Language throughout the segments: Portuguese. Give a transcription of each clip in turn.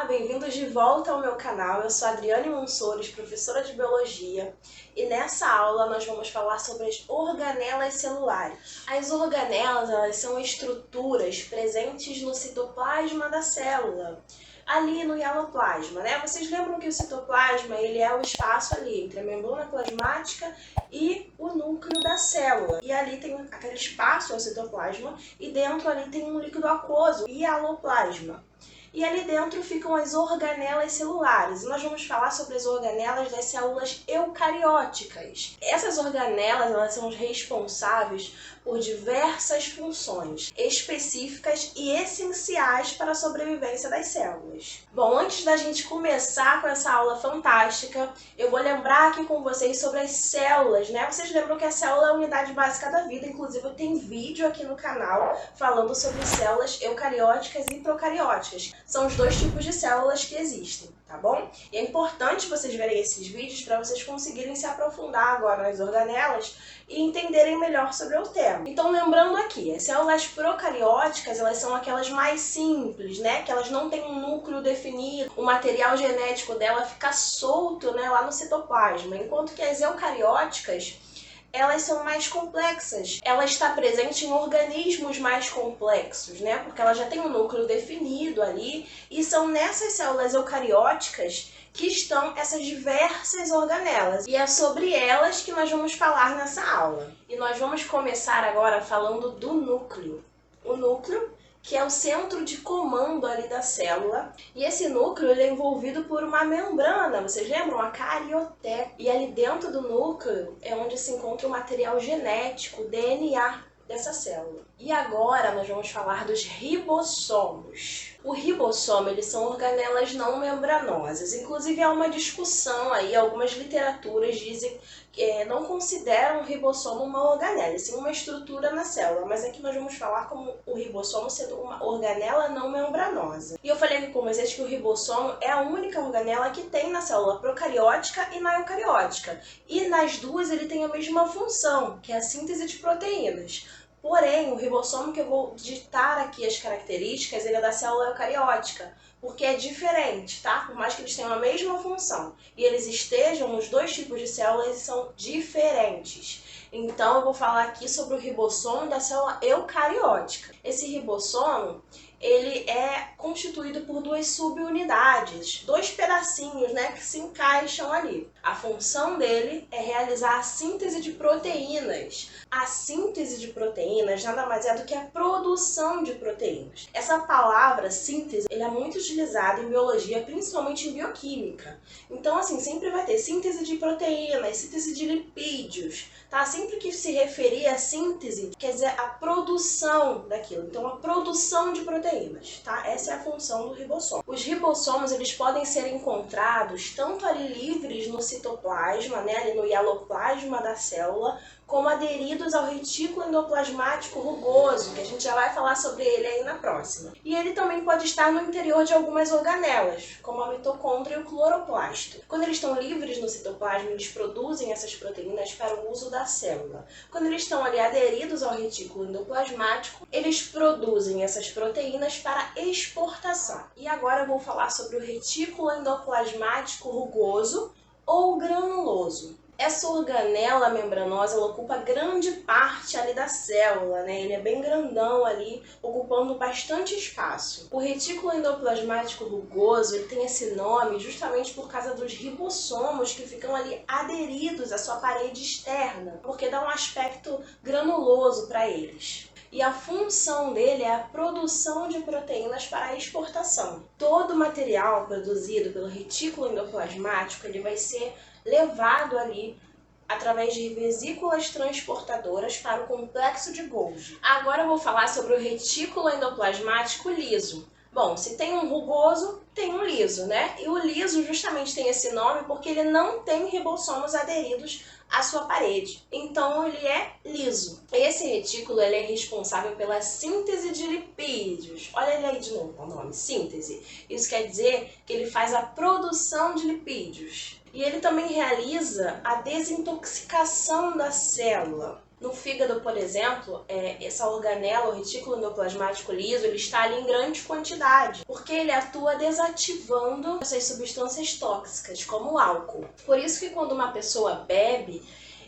bem-vindos de volta ao meu canal. Eu sou a Adriane Monsores, professora de Biologia, e nessa aula nós vamos falar sobre as organelas celulares. As organelas, elas são estruturas presentes no citoplasma da célula, ali no hialoplasma, né? Vocês lembram que o citoplasma, ele é o espaço ali entre a membrana plasmática e o núcleo da célula. E ali tem aquele espaço, é o citoplasma, e dentro ali tem um líquido aquoso, o hialoplasma. E ali dentro ficam as organelas celulares. E nós vamos falar sobre as organelas das células eucarióticas. Essas organelas, elas são responsáveis por diversas funções específicas e essenciais para a sobrevivência das células. Bom, antes da gente começar com essa aula fantástica, eu vou lembrar aqui com vocês sobre as células, né? Vocês lembram que a célula é a unidade básica da vida, inclusive tem vídeo aqui no canal falando sobre células eucarióticas e procarióticas. São os dois tipos de células que existem, tá bom? E é importante vocês verem esses vídeos para vocês conseguirem se aprofundar agora nas organelas e entenderem melhor sobre o tema. Então, lembrando aqui, as células procarióticas, elas são aquelas mais simples, né? Que elas não têm um núcleo definido, o material genético dela fica solto, né, lá no citoplasma, enquanto que as eucarióticas, elas são mais complexas. Ela está presente em organismos mais complexos, né? Porque ela já tem um núcleo definido ali, e são nessas células eucarióticas que estão essas diversas organelas. E é sobre elas que nós vamos falar nessa aula. E nós vamos começar agora falando do núcleo. O núcleo, que é o centro de comando ali da célula. E esse núcleo, ele é envolvido por uma membrana, vocês lembram? A carioteca. E ali dentro do núcleo é onde se encontra o material genético, o DNA dessa célula. E agora nós vamos falar dos ribossomos. O ribossomo, eles são organelas não membranosas. Inclusive há uma discussão aí, algumas literaturas dizem que não consideram o ribossomo uma organela, sim uma estrutura na célula. Mas aqui nós vamos falar como o ribossomo sendo uma organela não membranosa. E eu falei aqui com vocês que o ribossomo é a única organela que tem na célula procariótica e na eucariótica. E nas duas ele tem a mesma função, que é a síntese de proteínas. Porém, o ribossomo, que eu vou ditar aqui as características, ele é da célula eucariótica, porque é diferente, tá? Por mais que eles tenham a mesma função e eles estejam nos dois tipos de células, eles são diferentes. Então, eu vou falar aqui sobre o ribossomo da célula eucariótica. Esse ribossomo, ele é constituído por duas subunidades, dois pedacinhos, né, que se encaixam ali. A função dele é realizar a síntese de proteínas. A síntese de proteínas nada mais é do que a produção de proteínas. Essa palavra síntese, ele é muito utilizada em biologia, principalmente em bioquímica. Então, assim, sempre vai ter síntese de proteínas, síntese de lipídios, tá? Sempre que se referir a síntese, quer dizer a produção daquilo. Então, a produção de proteínas, tá? Essa é a função do ribossomo. Os ribossomos, eles podem ser encontrados tanto ali livres no citoplasma, né, ali no hialoplasma da célula, como aderidos ao retículo endoplasmático rugoso, que a gente já vai falar sobre ele aí na próxima. E ele também pode estar no interior de algumas organelas, como a mitocôndria e o cloroplasto. Quando eles estão livres no citoplasma, eles produzem essas proteínas para o uso da célula. Quando eles estão ali aderidos ao retículo endoplasmático, eles produzem essas proteínas para exportação. E agora eu vou falar sobre o retículo endoplasmático rugoso ou granuloso. Essa organela membranosa, ela ocupa grande parte ali da célula, né? Ele é bem grandão ali, ocupando bastante espaço. O retículo endoplasmático rugoso, ele tem esse nome justamente por causa dos ribossomos que ficam ali aderidos à sua parede externa, porque dá um aspecto granuloso para eles. E a função dele é a produção de proteínas para a exportação. Todo o material produzido pelo retículo endoplasmático, ele vai ser levado ali através de vesículas transportadoras para o complexo de Golgi. Agora eu vou falar sobre o retículo endoplasmático liso. Bom, se tem um rugoso, tem um liso, né? E o liso justamente tem esse nome porque ele não tem ribossomos aderidos à sua parede. Então ele é liso. Esse retículo, ele é responsável pela síntese de lipídios. Olha ele aí de novo, o nome, síntese. Isso quer dizer que ele faz a produção de lipídios. E ele também realiza a desintoxicação da célula. No fígado, por exemplo, essa organela, o retículo endoplasmático liso, ele está ali em grande quantidade, porque ele atua desativando essas substâncias tóxicas, como o álcool. Por isso que quando uma pessoa bebe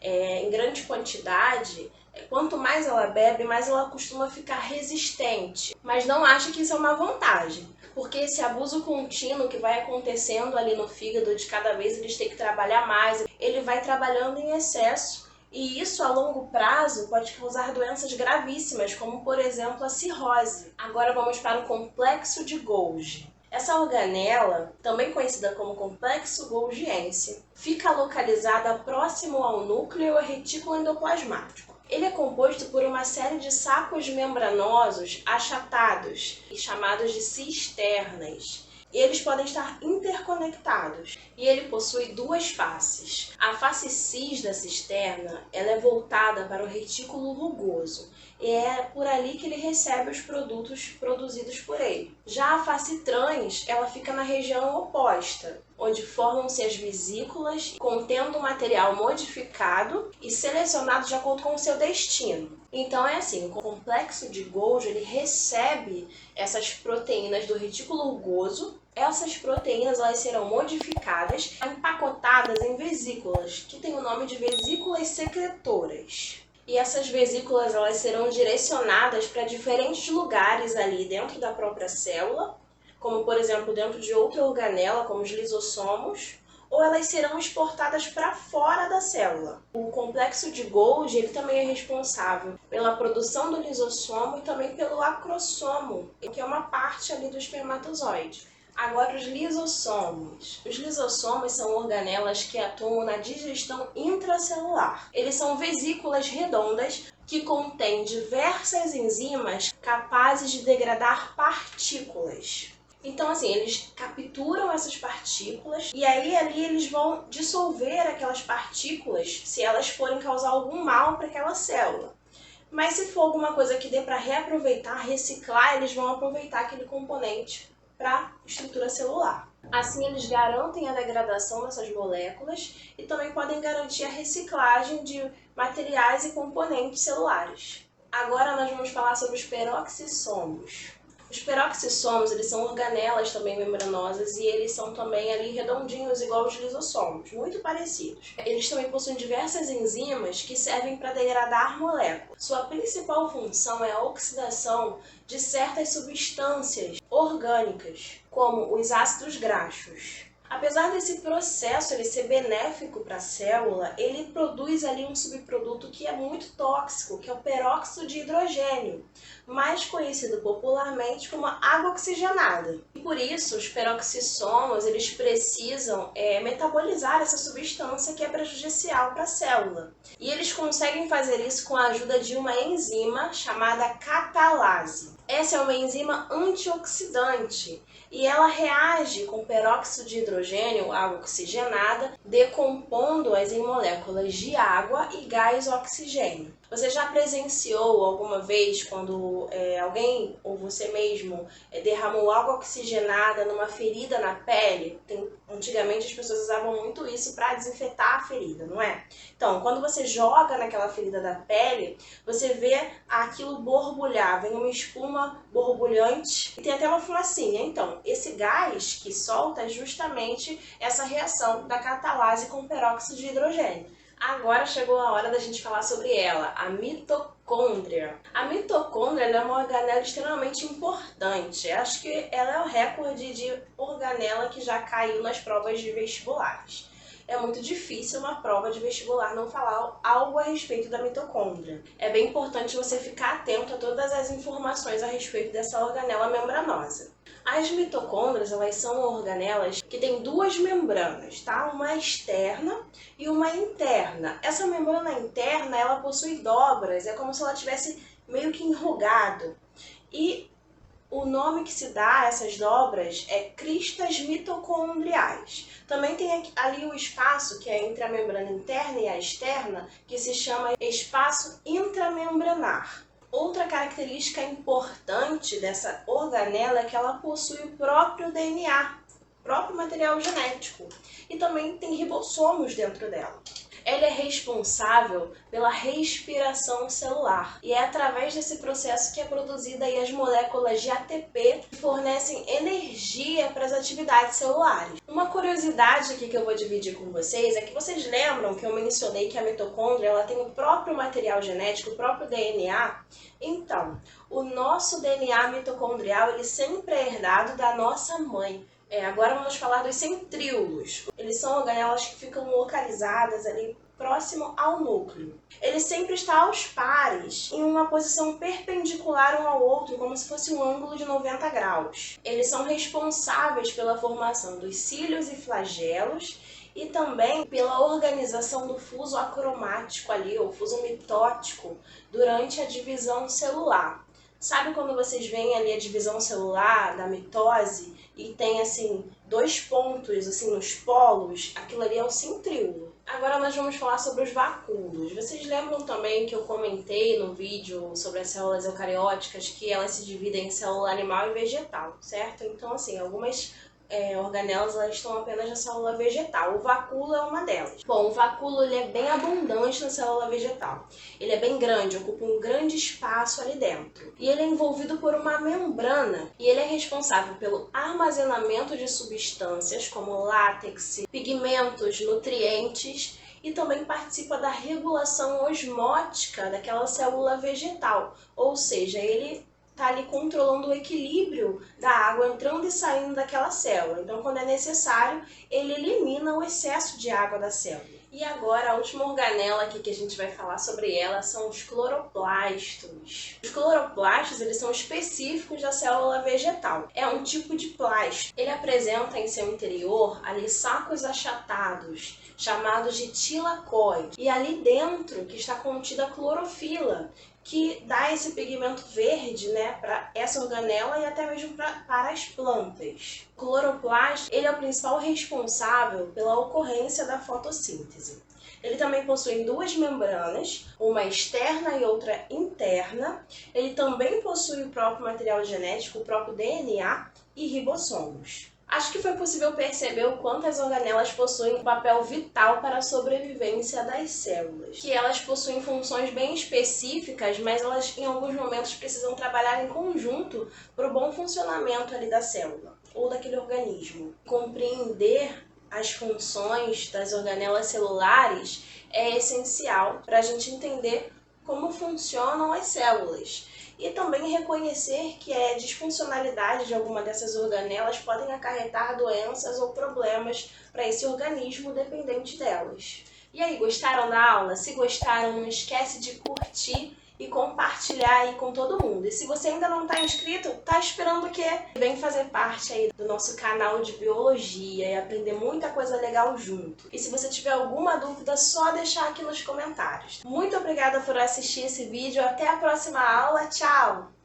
em grande quantidade, quanto mais ela bebe, mais ela costuma ficar resistente. Mas não ache que isso é uma vantagem, porque esse abuso contínuo que vai acontecendo ali no fígado, de cada vez eles têm que trabalhar mais, ele vai trabalhando em excesso. E isso a longo prazo pode causar doenças gravíssimas, como por exemplo a cirrose. Agora vamos para o complexo de Golgi. Essa organela, também conhecida como complexo golgiense, fica localizada próximo ao núcleo e retículo endoplasmático. Ele é composto por uma série de sacos membranosos achatados, chamados de cisternas. E eles podem estar interconectados. E ele possui duas faces. A face cis da cisterna, ela é voltada para o retículo rugoso. E é por ali que ele recebe os produtos produzidos por ele. Já a face trans, ela fica na região oposta, onde formam-se as vesículas, contendo material modificado e selecionado de acordo com o seu destino. Então é assim, o complexo de Golgi, ele recebe essas proteínas do retículo rugoso. Essas proteínas elas serão modificadas, empacotadas em vesículas, que tem o nome de vesículas secretoras. E essas vesículas elas serão direcionadas para diferentes lugares ali dentro da própria célula, como por exemplo dentro de outra organela, como os lisossomos, ou elas serão exportadas para fora da célula. O complexo de Golgi ele também é responsável pela produção do lisossomo e também pelo acrossomo, que é uma parte ali do espermatozoide. Agora os lisossomos. Os lisossomos são organelas que atuam na digestão intracelular. Eles são vesículas redondas que contêm diversas enzimas capazes de degradar partículas. Então, assim, eles capturam essas partículas e aí ali eles vão dissolver aquelas partículas se elas forem causar algum mal para aquela célula. Mas se for alguma coisa que dê para reaproveitar, reciclar, eles vão aproveitar aquele componente para a estrutura celular. Assim, eles garantem a degradação dessas moléculas e também podem garantir a reciclagem de materiais e componentes celulares. Agora nós vamos falar sobre os peroxissomos. Os peroxissomos, eles são organelas também membranosas e eles são também ali redondinhos, igual os lisossomos, muito parecidos. Eles também possuem diversas enzimas que servem para degradar moléculas. Sua principal função é a oxidação de certas substâncias orgânicas, como os ácidos graxos. Apesar desse processo ele ser benéfico para a célula, ele produz ali um subproduto que é muito tóxico, que é o peróxido de hidrogênio, mais conhecido popularmente como água oxigenada. E por isso os peroxissomos eles precisam metabolizar essa substância que é prejudicial para a célula. E eles conseguem fazer isso com a ajuda de uma enzima chamada catalase. Essa é uma enzima antioxidante e ela reage com peróxido de hidrogênio, água oxigenada, decompondo-as em moléculas de água e gás oxigênio. Você já presenciou alguma vez quando alguém ou você mesmo derramou água oxigenada numa ferida na pele? Antigamente as pessoas usavam muito isso para desinfetar a ferida, não é? Então, quando você joga naquela ferida da pele, você vê aquilo borbulhar, vem uma espuma borbulhante e tem até uma fumacinha. Então, esse gás que solta é justamente essa reação da catalase com peróxido de hidrogênio. Agora chegou a hora da gente falar sobre ela, a mitocôndria. A mitocôndria é uma organela extremamente importante. Acho que ela é o recorde de organela que já caiu nas provas de vestibulares. É muito difícil uma prova de vestibular não falar algo a respeito da mitocôndria. É bem importante você ficar atento a todas as informações a respeito dessa organela membranosa. As mitocôndrias, elas são organelas que têm duas membranas, tá? Uma externa e uma interna. Essa membrana interna, ela possui dobras, é como se ela tivesse meio que enrugado. E o nome que se dá a essas dobras é cristas mitocondriais. Também tem ali o espaço que é entre a membrana interna e a externa, que se chama espaço intramembranar. Outra característica importante dessa organela é que ela possui o próprio DNA, próprio material genético, e também tem ribossomos dentro dela. ela é responsável pela respiração celular. E é através desse processo que é produzida aí as moléculas de ATP que fornecem energia para as atividades celulares. Uma curiosidade aqui que eu vou dividir com vocês é que vocês lembram que eu mencionei que a mitocôndria ela tem o próprio material genético, o próprio DNA? Então, o nosso DNA mitocondrial ele sempre é herdado da nossa mãe. Agora vamos falar dos centríolos. Eles são organelas que ficam localizadas ali próximo ao núcleo. Ele sempre está aos pares, em uma posição perpendicular um ao outro, como se fosse um ângulo de 90 graus. Eles são responsáveis pela formação dos cílios e flagelos e também pela organização do fuso acromático ali, ou fuso mitótico, durante a divisão celular. Sabe quando vocês veem ali a divisão celular da mitose e tem assim dois pontos assim nos polos? Aquilo ali é o centríolo. Agora nós vamos falar sobre os vacúolos. Vocês lembram também que eu comentei no vídeo sobre as células eucarióticas que elas se dividem em célula animal e vegetal, certo? Então assim, algumas organelas elas estão apenas na célula vegetal. O vacúolo é uma delas. Bom, o vacúolo ele é bem abundante na célula vegetal. Ele é bem grande, ocupa um grande espaço ali dentro. E ele é envolvido por uma membrana e ele é responsável pelo armazenamento de substâncias como látex, pigmentos, nutrientes e também participa da regulação osmótica daquela célula vegetal. Ou seja, ele está ali controlando o equilíbrio da água entrando e saindo daquela célula. Então, quando é necessário, ele elimina o excesso de água da célula. E agora, a última organela aqui que a gente vai falar sobre ela são os cloroplastos. Os cloroplastos, eles são específicos da célula vegetal. É um tipo de plasto. Ele apresenta em seu interior ali sacos achatados, chamados de tilacoide. E ali dentro que está contida a clorofila, que dá esse pigmento verde, né, para essa organela e até mesmo para as plantas. O cloroplasto, ele é o principal responsável pela ocorrência da fotossíntese. Ele também possui duas membranas, uma externa e outra interna. Ele também possui o próprio material genético, o próprio DNA e ribossomos. Acho que foi possível perceber o quanto as organelas possuem um papel vital para a sobrevivência das células. Que elas possuem funções bem específicas, mas elas em alguns momentos precisam trabalhar em conjunto para o bom funcionamento ali da célula ou daquele organismo. Compreender as funções das organelas celulares é essencial para a gente entender como funcionam as células. E também reconhecer que a disfuncionalidade de alguma dessas organelas podem acarretar doenças ou problemas para esse organismo dependente delas. E aí, gostaram da aula? Se gostaram, não esquece de curtir e compartilhar aí com todo mundo. E se você ainda não está inscrito, tá esperando o quê? Vem fazer parte aí do nosso canal de biologia e aprender muita coisa legal junto. E se você tiver alguma dúvida, só deixar aqui nos comentários. Muito obrigada por assistir esse vídeo. Até a próxima aula. Tchau!